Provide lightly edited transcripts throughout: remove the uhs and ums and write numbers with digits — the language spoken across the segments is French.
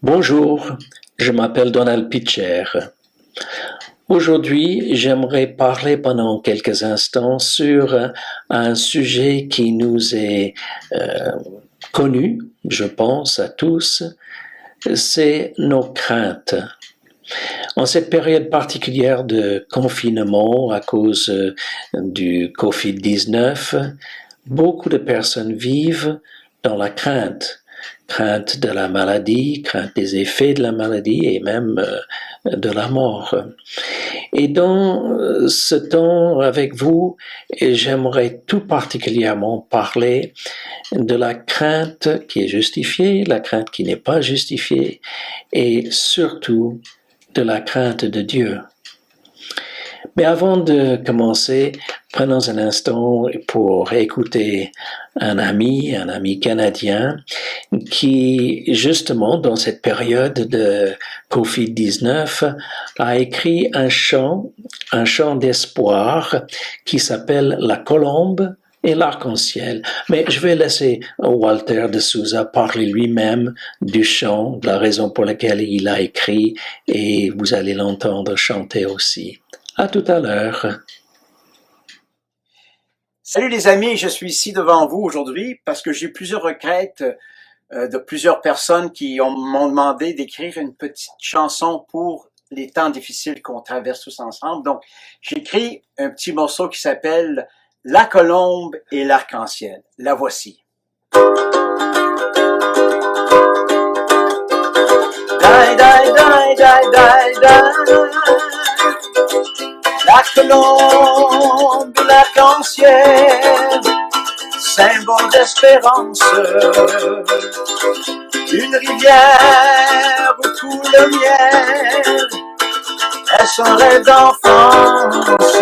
Bonjour, je m'appelle Donald Pitcher. Aujourd'hui, j'aimerais parler pendant quelques instants sur un sujet qui nous est connu, je pense, à tous, c'est nos craintes. En cette période particulière de confinement à cause du Covid-19, beaucoup de personnes vivent dans la crainte. Crainte de la maladie, crainte des effets de la maladie et même de la mort. Et dans ce temps avec vous, j'aimerais tout particulièrement parler de la crainte qui est justifiée, la crainte qui n'est pas justifiée et surtout de la crainte de Dieu. Mais avant de commencer, prenons un instant pour écouter un ami canadien qui, justement, dans cette période de Covid-19, a écrit un chant d'espoir qui s'appelle La Colombe et l'arc-en-ciel. Mais je vais laisser Walter de Souza parler lui-même du chant, de la raison pour laquelle il a écrit, et vous allez l'entendre chanter aussi. À tout à l'heure. Salut les amis, je suis ici devant vous aujourd'hui parce que j'ai plusieurs requêtes de plusieurs personnes qui m'ont demandé d'écrire une petite chanson pour les temps difficiles qu'on traverse tous ensemble. Donc, j'ai écrit un petit morceau qui s'appelle « La colombe et l'arc-en-ciel ». La voici. Die, die, die, die, die, die. La colombe, l'arc-en-ciel, symbole d'espérance, une rivière où coule le miel, est-ce un rêve d'enfance?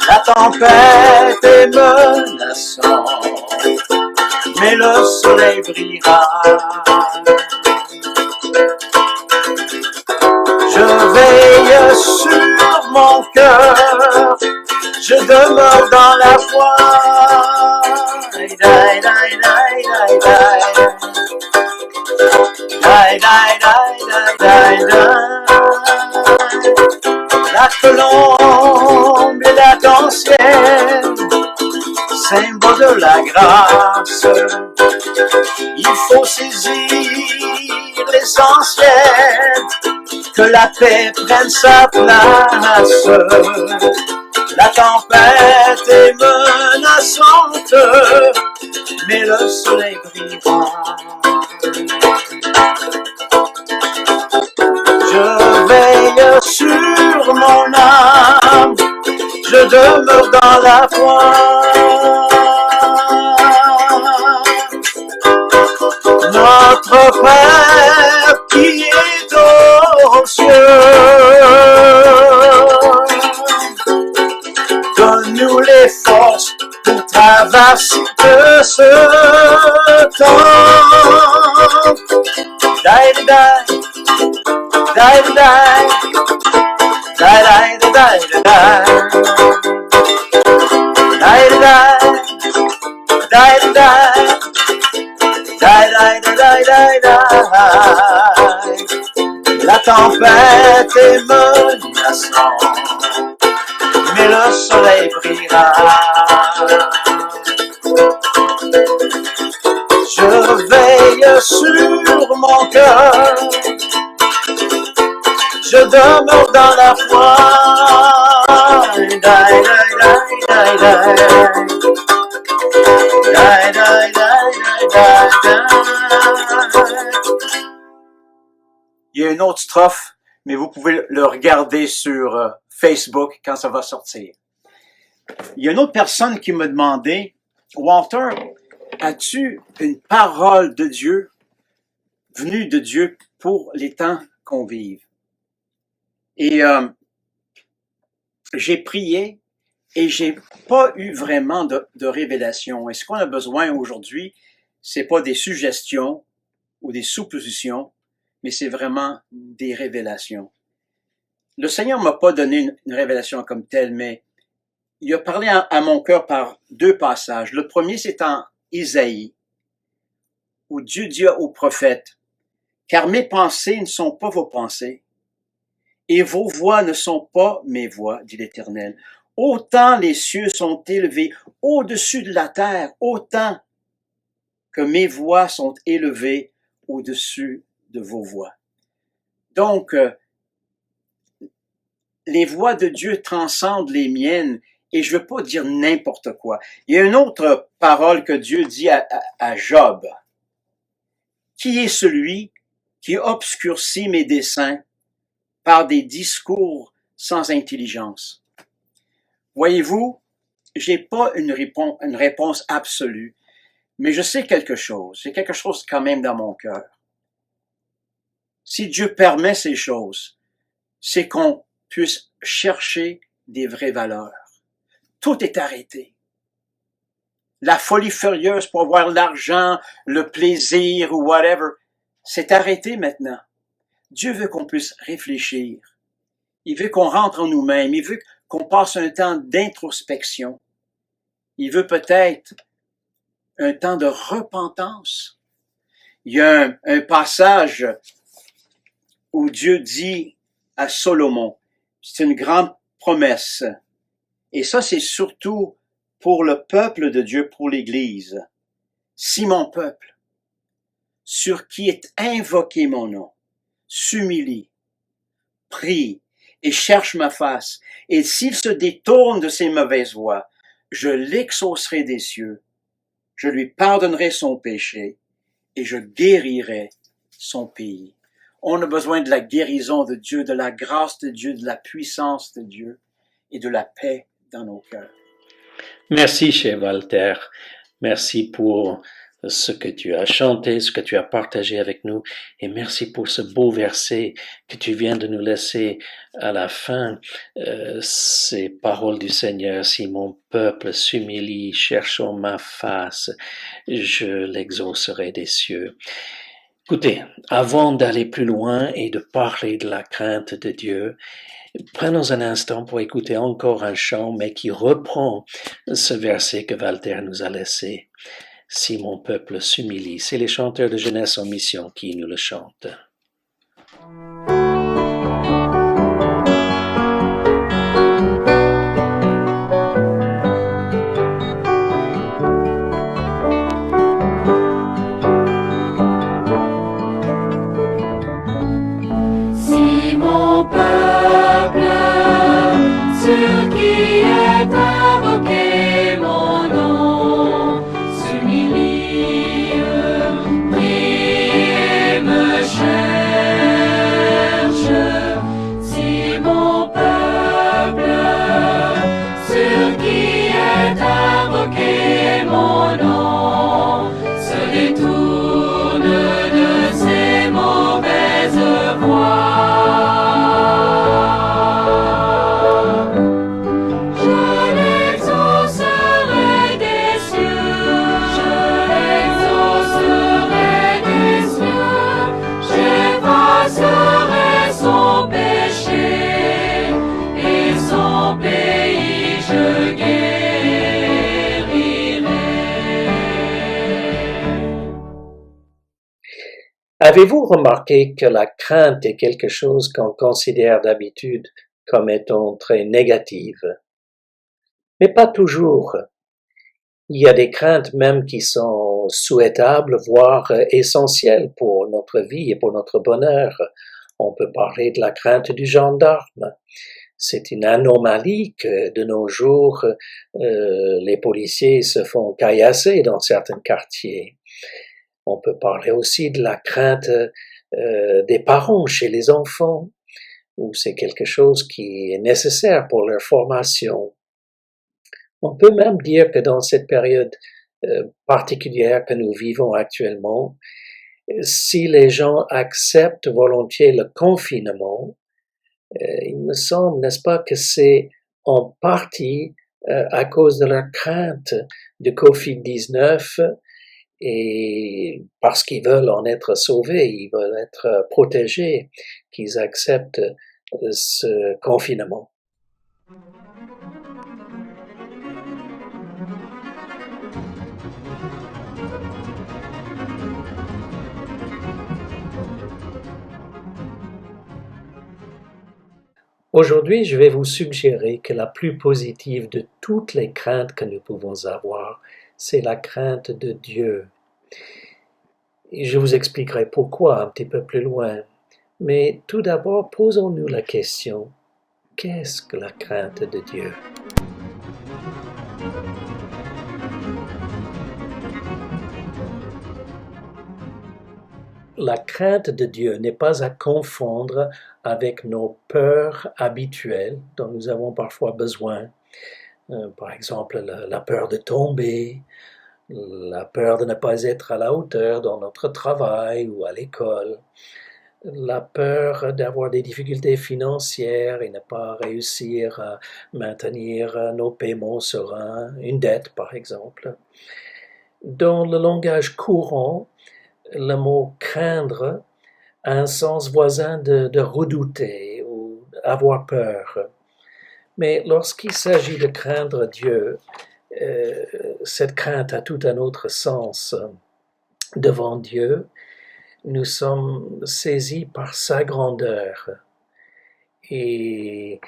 La tempête est menaçante, mais le soleil brillera. Je veille sur mon cœur, je demeure dans la foi. Die, die, die, die, die, die, die, die. La colombe et l'arc-en-ciel, symbole de la grâce. Il faut saisir l'essentiel, que la paix prenne sa place. La tempête est menaçante, mais le soleil brillera. Je veille sur mon âme, je demeure dans la foi. Notre Père qui est aux cieux, donne-nous les forces pour traverser ce temps. Die, die, die, die, die, die, die, die, die, die, die, die. Die, die, die, die, die. La tempête est menaçante, mais le soleil brillera. Je veille sur mon cœur, je demeure dans la foi. Die, die, die, die, die. Die, die, die, die, die. Il y a une autre strophe, mais vous pouvez le regarder sur Facebook quand ça va sortir. Il y a une autre personne qui m'a demandé, Walter, as-tu une parole de Dieu, venue de Dieu pour les temps qu'on vive? Et j'ai prié et j'ai pas eu vraiment de révélation. Et ce qu'on a besoin aujourd'hui, c'est pas des suggestions ou des suppositions, mais c'est vraiment des révélations. Le Seigneur m'a pas donné une révélation comme telle, mais il a parlé à mon cœur par deux passages. Le premier, c'est en Isaïe, où Dieu dit au prophète car mes pensées ne sont pas vos pensées, et vos voix ne sont pas mes voix, dit l'Éternel. Autant les cieux sont élevés au-dessus de la terre, autant que mes voix sont élevées au-dessus de vos voix. Donc, les voix de Dieu transcendent les miennes, et je ne veux pas dire n'importe quoi. Il y a une autre parole que Dieu dit à Job. Qui est celui qui obscurcit mes desseins par des discours sans intelligence? Voyez-vous, j'ai pas une réponse absolue, mais je sais quelque chose. J'ai quelque chose quand même dans mon cœur. Si Dieu permet ces choses, c'est qu'on puisse chercher des vraies valeurs. Tout est arrêté. La folie furieuse pour avoir l'argent, le plaisir ou whatever, c'est arrêté maintenant. Dieu veut qu'on puisse réfléchir. Il veut qu'on rentre en nous-mêmes. Il veut qu'on passe un temps d'introspection. Il veut peut-être un temps de repentance. Il y a un passage où Dieu dit à Salomon, c'est une grande promesse. Et ça, c'est surtout pour le peuple de Dieu, pour l'Église. Si mon peuple, sur qui est invoqué mon nom, s'humilie, prie et cherche ma face, et s'il se détourne de ses mauvaises voies, je l'exaucerai des cieux, je lui pardonnerai son péché et je guérirai son pays. On a besoin de la guérison de Dieu, de la grâce de Dieu, de la puissance de Dieu et de la paix dans nos cœurs. Merci, cher Walter. Merci pour ce que tu as chanté, ce que tu as partagé avec nous, et merci pour ce beau verset que tu viens de nous laisser à la fin, ces paroles du Seigneur. Si mon peuple s'humilie, cherchant ma face, je l'exaucerai des cieux. Écoutez, avant d'aller plus loin et de parler de la crainte de Dieu, prenons un instant pour écouter encore un chant, mais qui reprend ce verset que Walter nous a laissé. Si mon peuple s'humilie, c'est les chanteurs de Jeunesse en Mission qui nous le chantent. Si mon peuple, sur qui est invoqué mon nom, s'humilie, prie et me cherche. Si mon peuple, sur qui est invoqué mon nom, se détourne de ses mauvaises voies, Avez-vous remarqué que la crainte est quelque chose qu'on considère d'habitude comme étant très négative? Mais pas toujours. Il y a des craintes même qui sont souhaitables, voire essentielles pour notre vie et pour notre bonheur. On peut parler de la crainte du gendarme. C'est une anomalie que de nos jours, les policiers se font caillasser dans certains quartiers. On peut parler aussi de la crainte des parents chez les enfants, où c'est quelque chose qui est nécessaire pour leur formation. On peut même dire que dans cette période particulière que nous vivons actuellement, si les gens acceptent volontiers le confinement, il me semble, n'est-ce pas, que c'est en partie à cause de leur crainte de Covid-19 et parce qu'ils veulent en être sauvés, ils veulent être protégés, qu'ils acceptent ce confinement. Aujourd'hui, je vais vous suggérer que la plus positive de toutes les craintes que nous pouvons avoir, c'est la crainte de Dieu. Et je vous expliquerai pourquoi un petit peu plus loin. Mais tout d'abord, posons-nous la question, qu'est-ce que la crainte de Dieu? La crainte de Dieu n'est pas à confondre avec nos peurs habituelles dont nous avons parfois besoin. Par exemple, la peur de tomber, la peur de ne pas être à la hauteur dans notre travail ou à l'école, la peur d'avoir des difficultés financières et ne pas réussir à maintenir nos paiements sereins, une dette par exemple. Dans le langage courant, le mot craindre a un sens voisin de redouter ou avoir peur. Mais lorsqu'il s'agit de craindre Dieu, cette crainte a tout un autre sens. Devant Dieu, nous sommes saisis par sa grandeur et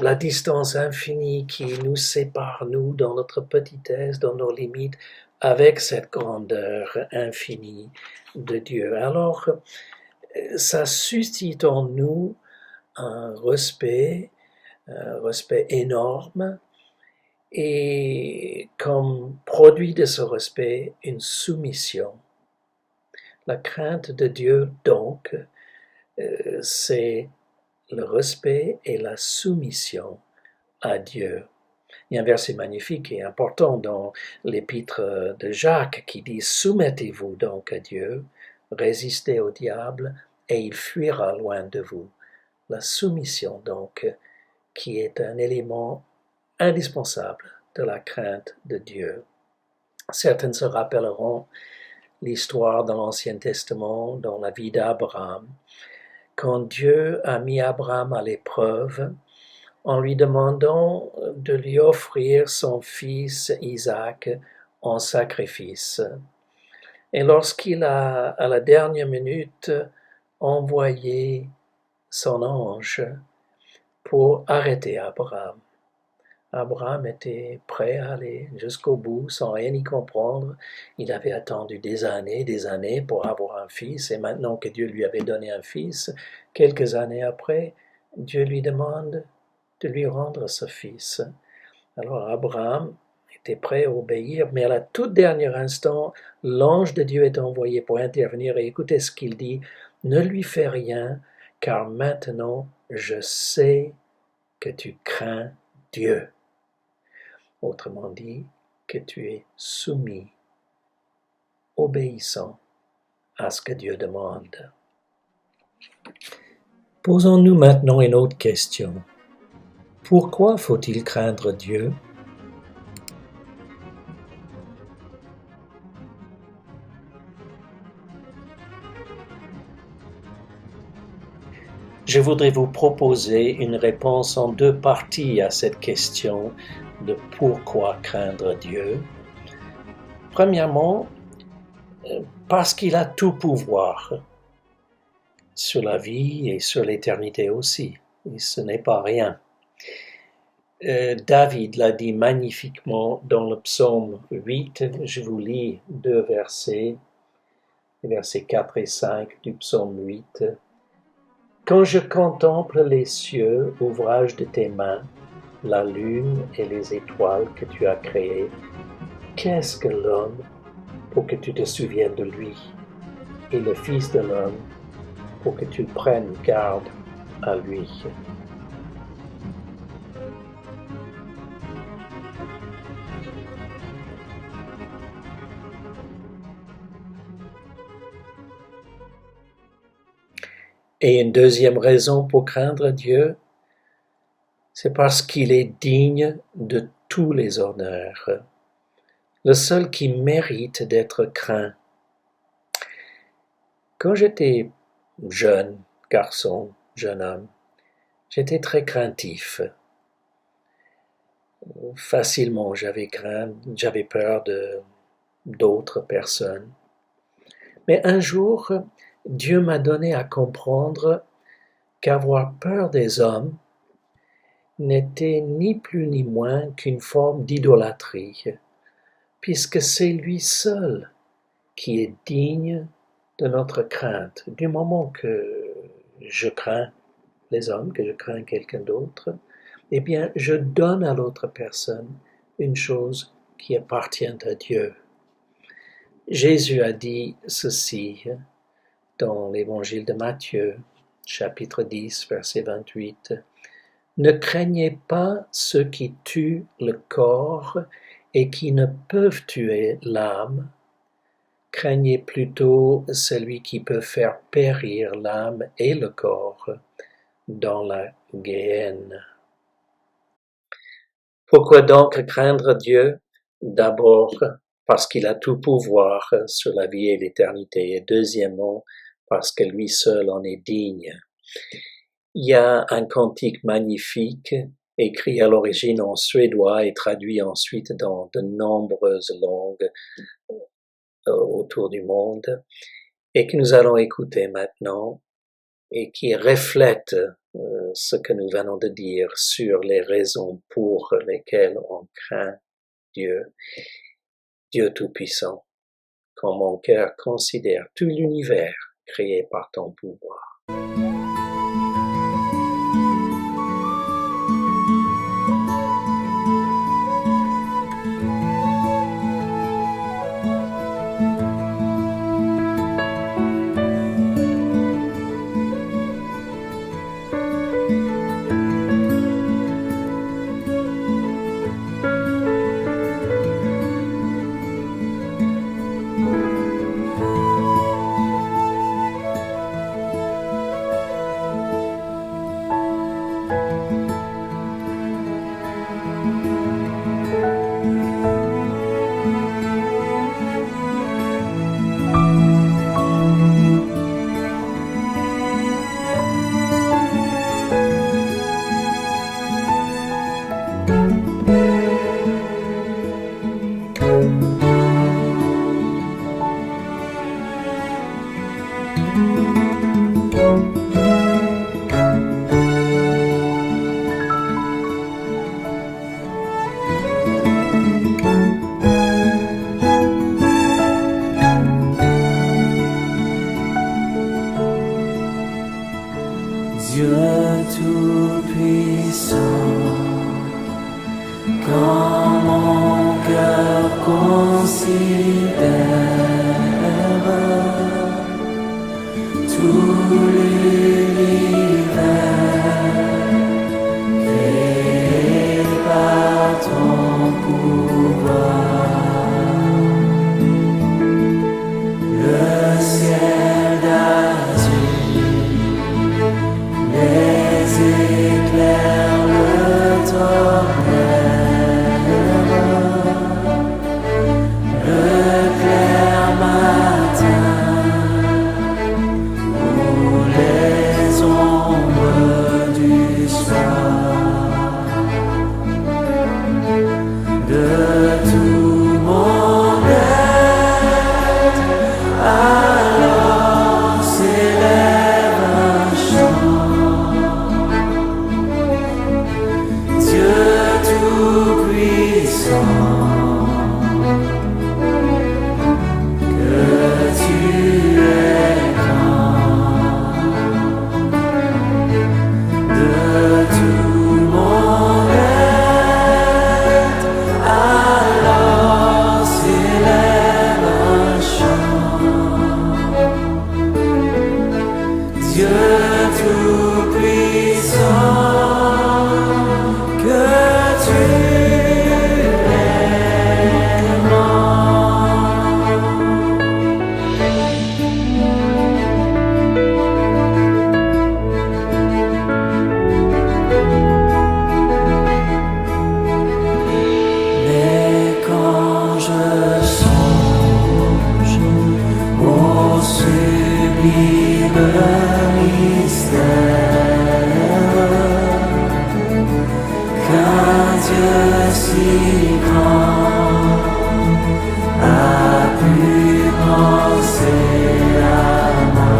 la distance infinie qui nous sépare, nous, dans notre petitesse, dans nos limites, avec cette grandeur infinie de Dieu. Alors, ça suscite en nous un respect énorme et comme produit de ce respect, une soumission. La crainte de Dieu, donc, c'est le respect et la soumission à Dieu. Il y a un verset magnifique et important dans l'épître de Jacques qui dit « Soumettez-vous donc à Dieu, résistez au diable et il fuira loin de vous. » La soumission donc, qui est un élément indispensable de la crainte de Dieu. Certains se rappelleront l'histoire dans l'Ancien Testament, dans la vie d'Abraham, quand Dieu a mis Abraham à l'épreuve en lui demandant de lui offrir son fils Isaac en sacrifice. Et lorsqu'il a, à la dernière minute, envoyé son ange pour arrêter Abraham, Abraham était prêt à aller jusqu'au bout sans rien y comprendre. Il avait attendu des années pour avoir un fils, et maintenant que Dieu lui avait donné un fils, quelques années après, Dieu lui demande de lui rendre ce fils. Alors Abraham était prêt à obéir, mais à la toute dernière instant, l'ange de Dieu est envoyé pour intervenir, et écoutez ce qu'il dit, « Ne lui fais rien, car maintenant je sais que tu crains Dieu. » Autrement dit, que tu es soumis, obéissant à ce que Dieu demande. Posons-nous maintenant une autre question. Pourquoi faut-il craindre Dieu? Je voudrais vous proposer une réponse en deux parties à cette question de pourquoi craindre Dieu. Premièrement, parce qu'il a tout pouvoir sur la vie et sur l'éternité aussi. Et ce n'est pas rien. David l'a dit magnifiquement dans le psaume 8. Je vous lis deux versets, les versets 4 et 5 du psaume 8. Quand je contemple les cieux, ouvrage de tes mains, la lune et les étoiles que tu as créées, qu'est-ce que l'homme pour que tu te souviennes de lui, et le Fils de l'homme pour que tu prennes garde à lui. Et une deuxième raison pour craindre Dieu, c'est parce qu'il est digne de tous les honneurs, le seul qui mérite d'être craint. Quand j'étais jeune garçon, jeune homme, j'étais très craintif. Facilement, j'avais peur d'autres personnes. Mais un jour, Dieu m'a donné à comprendre qu'avoir peur des hommes n'était ni plus ni moins qu'une forme d'idolâtrie, puisque c'est lui seul qui est digne de notre crainte. Du moment que je crains les hommes, que je crains quelqu'un d'autre, eh bien, je donne à l'autre personne une chose qui appartient à Dieu. Jésus a dit ceci dans l'évangile de Matthieu, chapitre 10, verset 28. « Ne craignez pas ceux qui tuent le corps et qui ne peuvent tuer l'âme. Craignez plutôt celui qui peut faire périr l'âme et le corps dans la Géhenne. » Pourquoi donc craindre Dieu? D'abord, parce qu'il a tout pouvoir sur la vie et l'éternité, et deuxièmement, parce que lui seul en est digne. Il y a un cantique magnifique, écrit à l'origine en suédois et traduit ensuite dans de nombreuses langues autour du monde, et que nous allons écouter maintenant, et qui reflète ce que nous venons de dire sur les raisons pour lesquelles on craint Dieu, Dieu Tout-Puissant, quand mon cœur considère tout l'univers créé par ton pouvoir. Dieu Tout-Puissant, quand mon cœur considère tout l'univers créé par ton pouvoir, le ciel d'azur, les éclairs, le tonnerre, le clair matin, ou les ombres du soir, de tout mon être, alors s'élève un chant. Dieu Tout-Puissant, que tu es grand, de tout mon être, alors s'élève un chant. Dieu Tout-Puissant, que tu es grand. Mais quand je songe au sublime mystère qu'un Dieu si grand a pu penser à moi,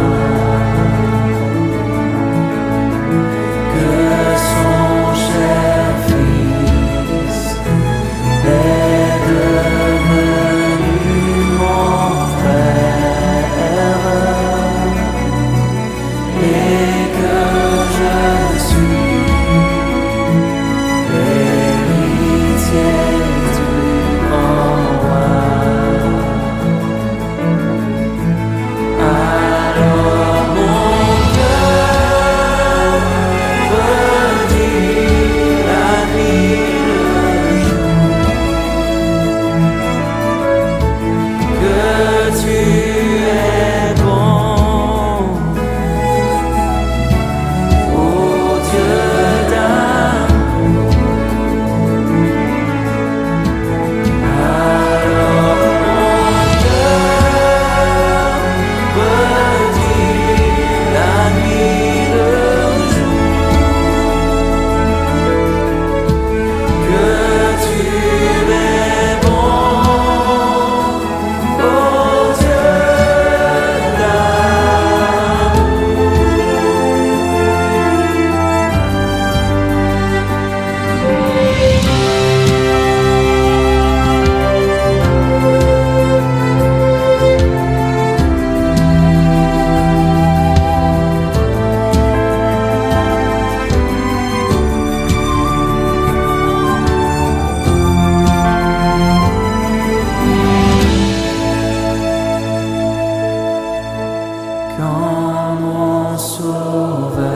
quand mon sauveur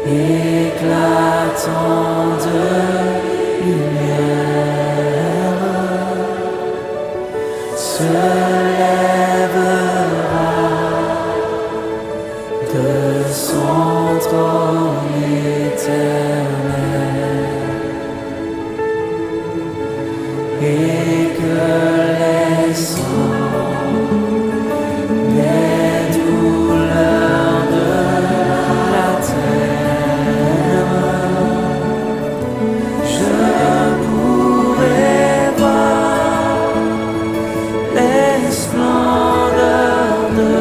éclatant de lumière se lèvera de son trône éternel et que les sangs des douleurs de la terre je pourrai voir les splendeurs de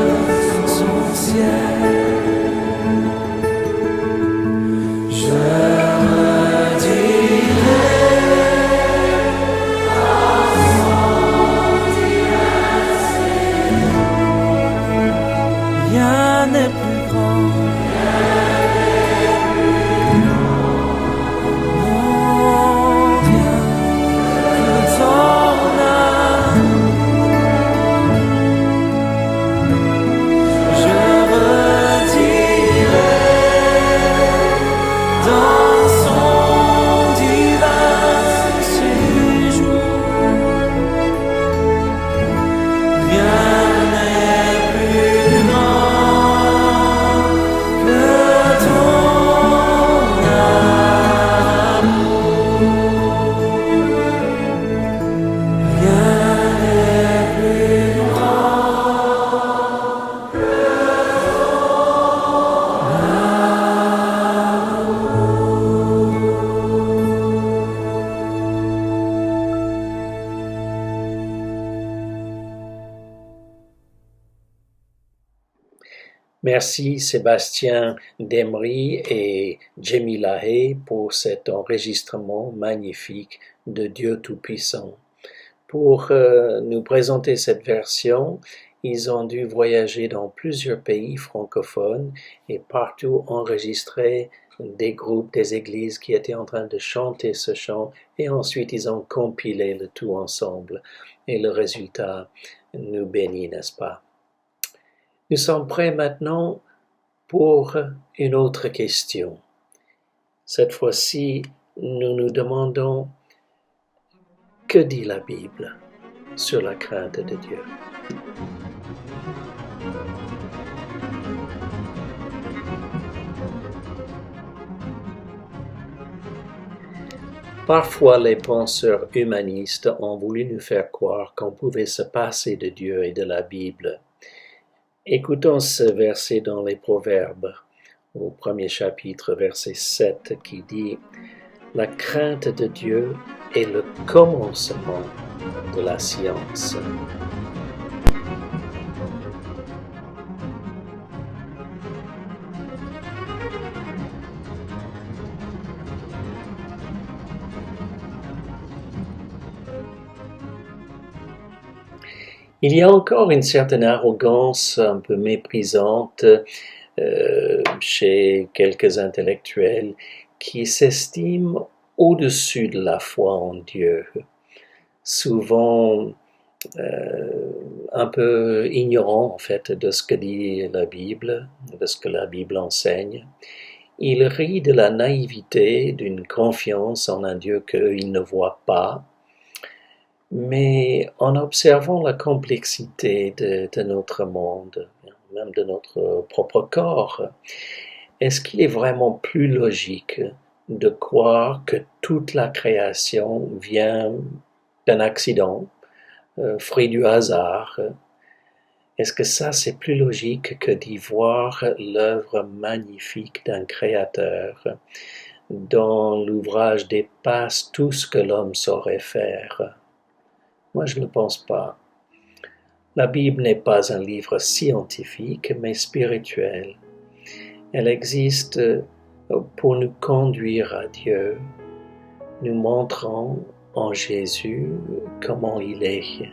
son ciel. Je rien n'est plus grand, non, rien que ton amour. Je redirai dans son divin séjour, rien n'est plus grand que ton amour. Rien n'est plus grand que Merci Sébastien Demery et Jamie Lahey pour cet enregistrement magnifique de Dieu Tout-Puissant. Pour nous présenter cette version, ils ont dû voyager dans plusieurs pays francophones et partout enregistrer des groupes, des églises qui étaient en train de chanter ce chant et ensuite ils ont compilé le tout ensemble et le résultat nous bénit, n'est-ce pas? Nous sommes prêts maintenant pour une autre question. Cette fois-ci, nous nous demandons que dit la Bible sur la crainte de Dieu. Parfois, les penseurs humanistes ont voulu nous faire croire qu'on pouvait se passer de Dieu et de la Bible. Écoutons ce verset dans les Proverbes, au premier chapitre, verset 7, qui dit « La crainte de Dieu est le commencement de la science. » Il y a encore une certaine arrogance un peu méprisante chez quelques intellectuels qui s'estiment au-dessus de la foi en Dieu, souvent un peu ignorants en fait de ce que dit la Bible, de ce que la Bible enseigne. Ils rient de la naïveté d'une confiance en un Dieu qu'ils ne voient pas. Mais en observant la complexité de notre monde, même de notre propre corps, est-ce qu'il est vraiment plus logique de croire que toute la création vient d'un accident, fruit du hasard? Est-ce que ça c'est plus logique que d'y voir l'œuvre magnifique d'un créateur dont l'ouvrage dépasse tout ce que l'homme saurait faire? Moi, je ne pense pas. La Bible n'est pas un livre scientifique, mais spirituel. Elle existe pour nous conduire à Dieu, nous montrant en Jésus comment il est.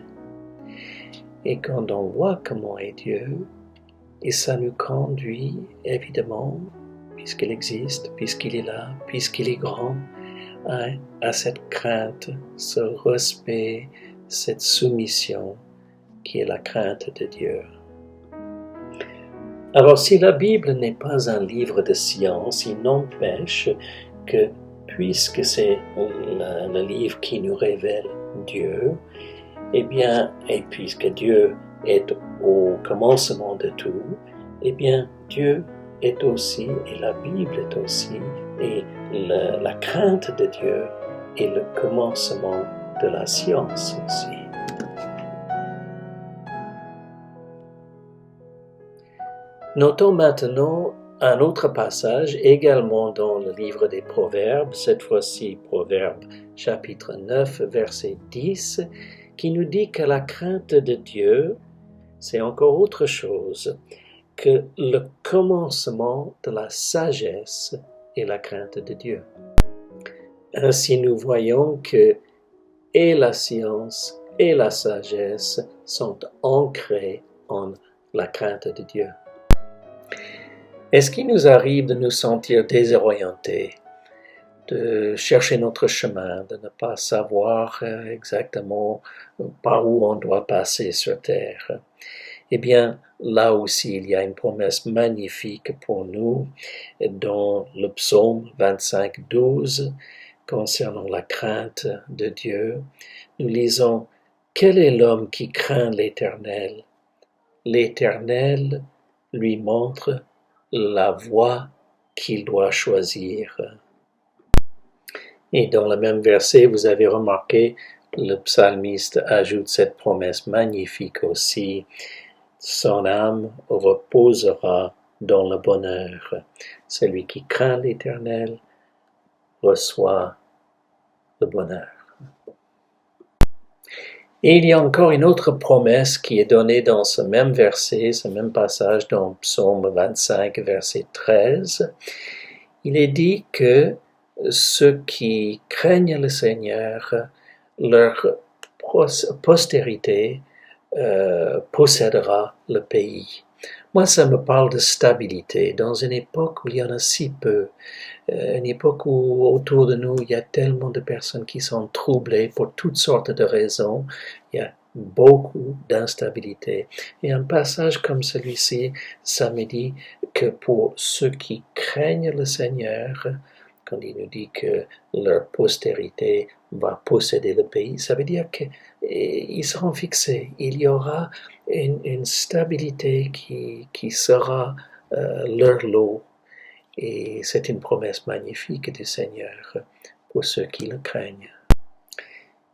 Et quand on voit comment est Dieu, et ça nous conduit, évidemment, puisqu'il existe, puisqu'il est là, puisqu'il est grand, à cette crainte, ce respect, cette soumission qui est la crainte de Dieu. Alors si la Bible n'est pas un livre de science, il n'empêche que puisque c'est le livre qui nous révèle Dieu, eh bien, et puisque Dieu est au commencement de tout, eh bien, Dieu est aussi, et la Bible est aussi, et la crainte de Dieu est le commencement de la science aussi. Notons maintenant un autre passage, également dans le livre des Proverbes, cette fois-ci Proverbes chapitre 9, verset 10, qui nous dit que la crainte de Dieu, c'est encore autre chose que le commencement de la sagesse et la crainte de Dieu. Ainsi nous voyons que et la science et la sagesse sont ancrées en la crainte de Dieu. Est-ce qu'il nous arrive de nous sentir désorientés, de chercher notre chemin, de ne pas savoir exactement par où on doit passer sur terre? Eh bien, là aussi, il y a une promesse magnifique pour nous dans le psaume 25, 12, concernant la crainte de Dieu. Nous lisons « Quel est l'homme qui craint l'Éternel? L'Éternel lui montre la voie qu'il doit choisir. » Et dans le même verset, vous avez remarqué, le psalmiste ajoute cette promesse magnifique aussi. Son âme reposera dans le bonheur. Celui qui craint l'Éternel reçoit le bonheur. Et il y a encore une autre promesse qui est donnée dans ce même verset, ce même passage dans Psaume 25, verset 13. Il est dit que ceux qui craignent le Seigneur, leur postérité possédera le pays. Moi, ça me parle de stabilité dans une époque où il y en a si peu, une époque où autour de nous, il y a tellement de personnes qui sont troublées pour toutes sortes de raisons. Il y a beaucoup d'instabilité. Et un passage comme celui-ci, ça me dit que pour ceux qui craignent le Seigneur, quand il nous dit que leur postérité va posséder le pays, ça veut dire qu'ils seront fixés. Il y aura une stabilité qui sera leur lot. Et c'est une promesse magnifique du Seigneur pour ceux qui le craignent.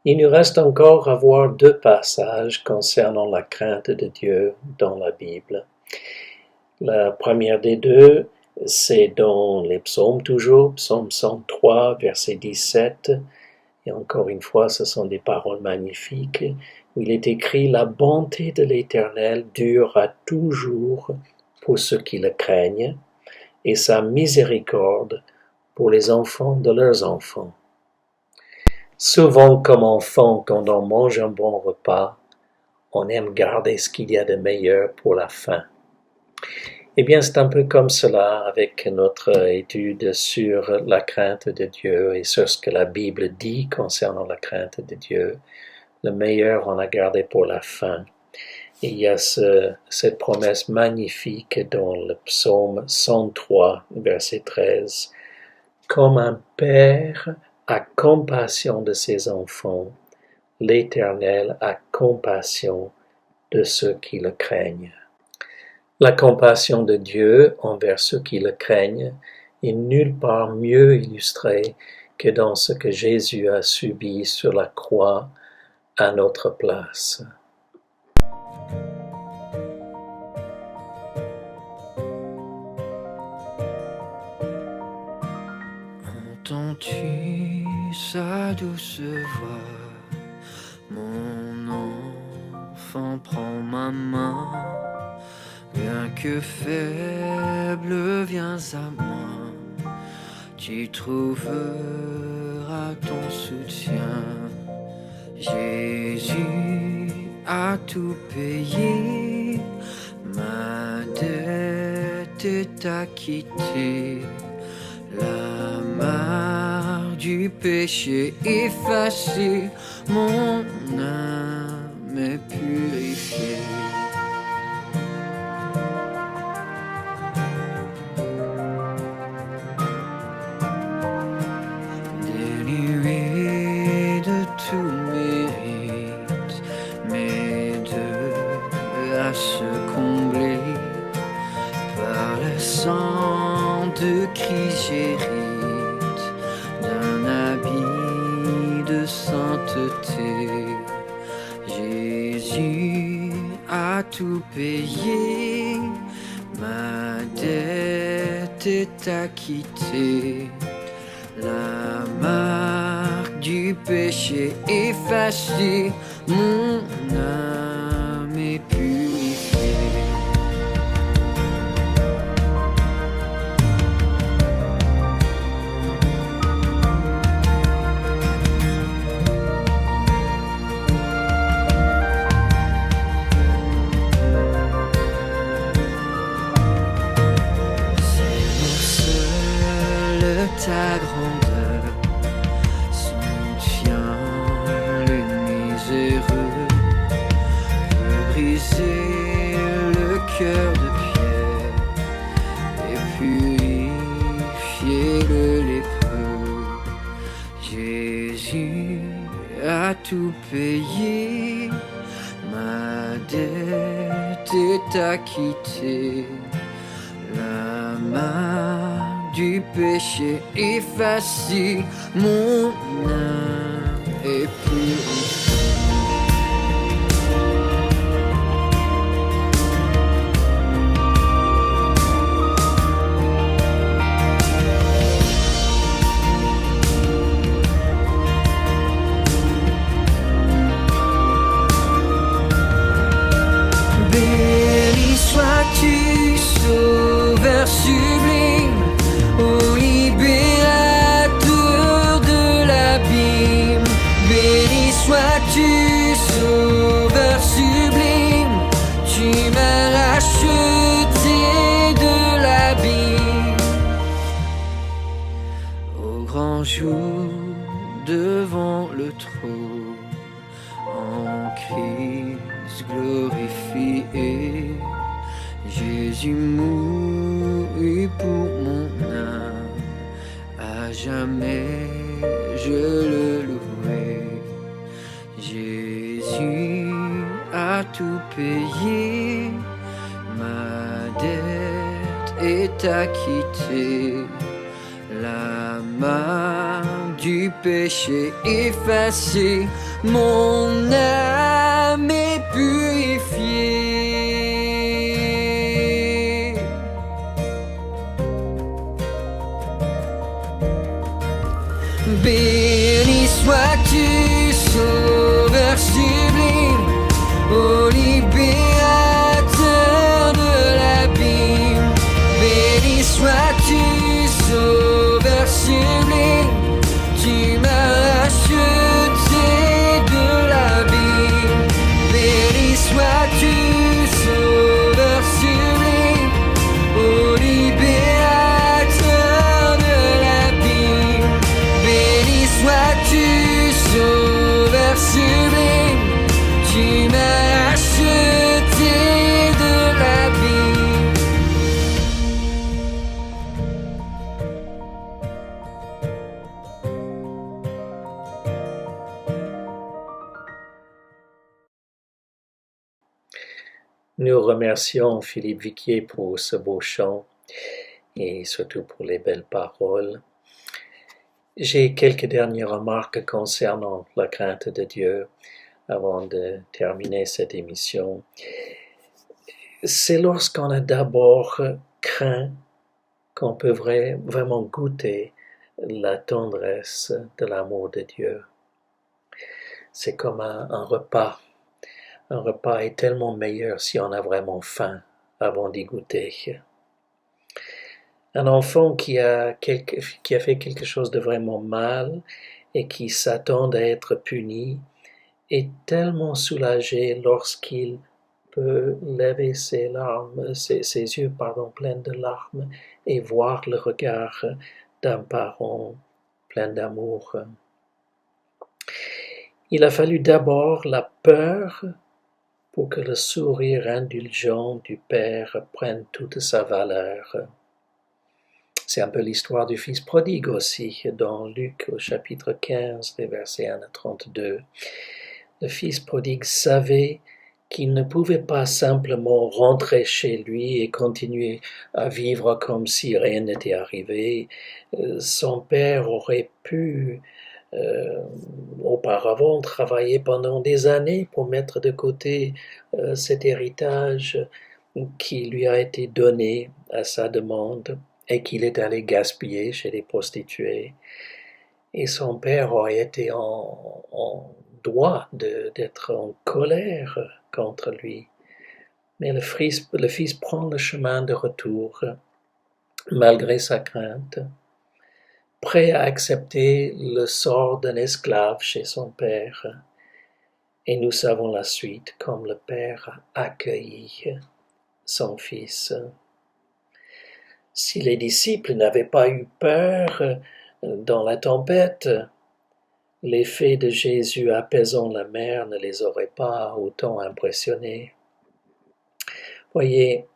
Il nous reste encore à voir deux passages concernant la crainte de Dieu dans la Bible. La première des deux, c'est dans les psaumes toujours, psaume 103, verset 17. Et encore une fois, ce sont des paroles magnifiques où il est écrit « La bonté de l'Éternel durera toujours pour ceux qui le craignent, et sa miséricorde pour les enfants de leurs enfants. » Souvent, comme enfant, quand on mange un bon repas, on aime garder ce qu'il y a de meilleur pour la fin. Eh bien, c'est un peu comme cela avec notre étude sur la crainte de Dieu et sur ce que la Bible dit concernant la crainte de Dieu. Le meilleur, on a gardé pour la fin. Et il y a cette promesse magnifique dans le psaume 103, verset 13. « Comme un père a compassion de ses enfants, l'Éternel a compassion de ceux qui le craignent. » La compassion de Dieu envers ceux qui le craignent est nulle part mieux illustrée que dans ce que Jésus a subi sur la croix à notre place. Entends-tu sa douce voix? Mon enfant, prends ma main. Bien que faible, viens à moi. Tu trouveras ton soutien. Jésus a tout payé. Ma dette est acquittée. La marque du péché effacée, mon âme est purifiée. Christ j'hérite d'un habit de sainteté. Jésus a tout payé, ma dette est acquittée. La marque du péché effacée, mon âme est purifiée. Ta grandeur soutient les miséreux, veut briser le cœur de pierre et purifier le lépreux. Jésus a tout payé, ma dette est acquittée. La main du péché effacé, mon âme est purifiée. Béni sois-tu, Sauveur sublime, ô libérateur de l'abîme. Béni sois-tu, Sauveur sublime, tu m'as racheté de l'abîme. Au grand jour, devant le trône, en Christ glorifié, Jésus mourut pour mon âme, à jamais je le louerai. Jésus a tout payé, ma dette est acquittée. La main du péché effacée, mon âme est purifiée. Béni sois-tu, Sauveur sublime, ô libérateur de l'abîme. Béni sois-tu, Sauveur sublime, tu m'as racheté de l'abîme. Béni sois-tu, Sauveur sublime, ô libérateur de l'abîme. Béni sois-tu, Sauveur sublime, tu m'as racheté de l'abîme. Nous remercions Philippe Viquier pour ce beau chant et surtout pour les belles paroles. J'ai quelques dernières remarques concernant la crainte de Dieu avant de terminer cette émission. C'est lorsqu'on a d'abord craint qu'on peut vraiment goûter la tendresse de l'amour de Dieu. C'est comme un repas. Un repas est tellement meilleur si on a vraiment faim avant d'y goûter. Un enfant qui a fait quelque chose de vraiment mal et qui s'attend à être puni est tellement soulagé lorsqu'il peut lever ses yeux pleins de larmes et voir le regard d'un parent plein d'amour. Il a fallu d'abord la peur pour que le sourire indulgent du Père prenne toute sa valeur. C'est un peu l'histoire du Fils prodigue aussi, dans Luc au chapitre 15, les versets 1 à 32. Le Fils prodigue savait qu'il ne pouvait pas simplement rentrer chez lui et continuer à vivre comme si rien n'était arrivé. Son père aurait pu auparavant travailler pendant des années pour mettre de côté cet héritage qui lui a été donné à sa demande et qu'il est allé gaspiller chez les prostituées. Et son père aurait été en droit d'être en colère contre lui. Mais le fils prend le chemin de retour, malgré sa crainte, prêt à accepter le sort d'un esclave chez son père. Et nous savons la suite, comme le père a accueilli son fils. Si les disciples n'avaient pas eu peur dans la tempête, l'effet de Jésus apaisant la mer ne les aurait pas autant impressionnés. Voyez,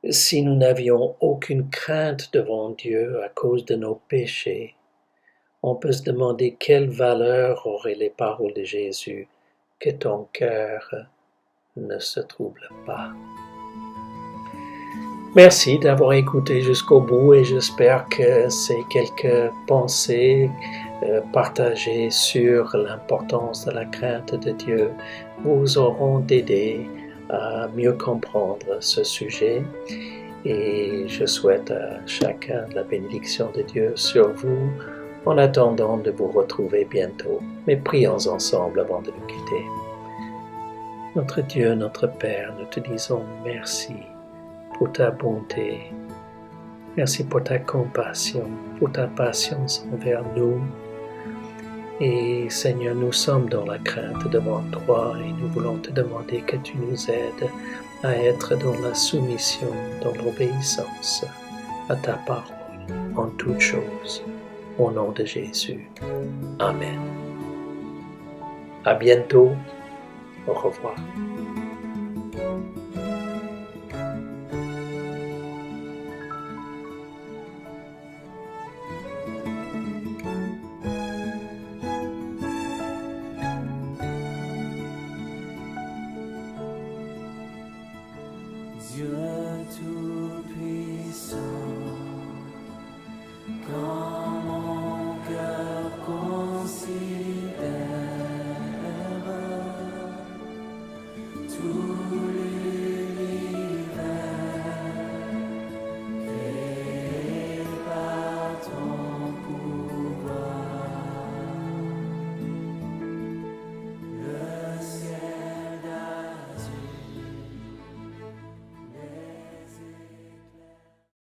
si nous n'avions aucune crainte devant Dieu à cause de nos péchés, on peut se demander quelle valeur auraient les paroles de Jésus, que ton cœur ne se trouble pas. Merci d'avoir écouté jusqu'au bout et j'espère que ces quelques pensées partagées sur l'importance de la crainte de Dieu vous auront aidé à mieux comprendre ce sujet et je souhaite à chacun la bénédiction de Dieu sur vous en attendant de vous retrouver bientôt. Mais prions ensemble avant de nous quitter. Notre Dieu, notre Père, nous te disons merci pour ta bonté. Merci pour ta compassion, pour ta patience envers nous. Et Seigneur, nous sommes dans la crainte devant toi et nous voulons te demander que tu nous aides à être dans la soumission, dans l'obéissance à ta parole en toutes choses. Au nom de Jésus. Amen. À bientôt. Au revoir. Dieu Tout-Puissant,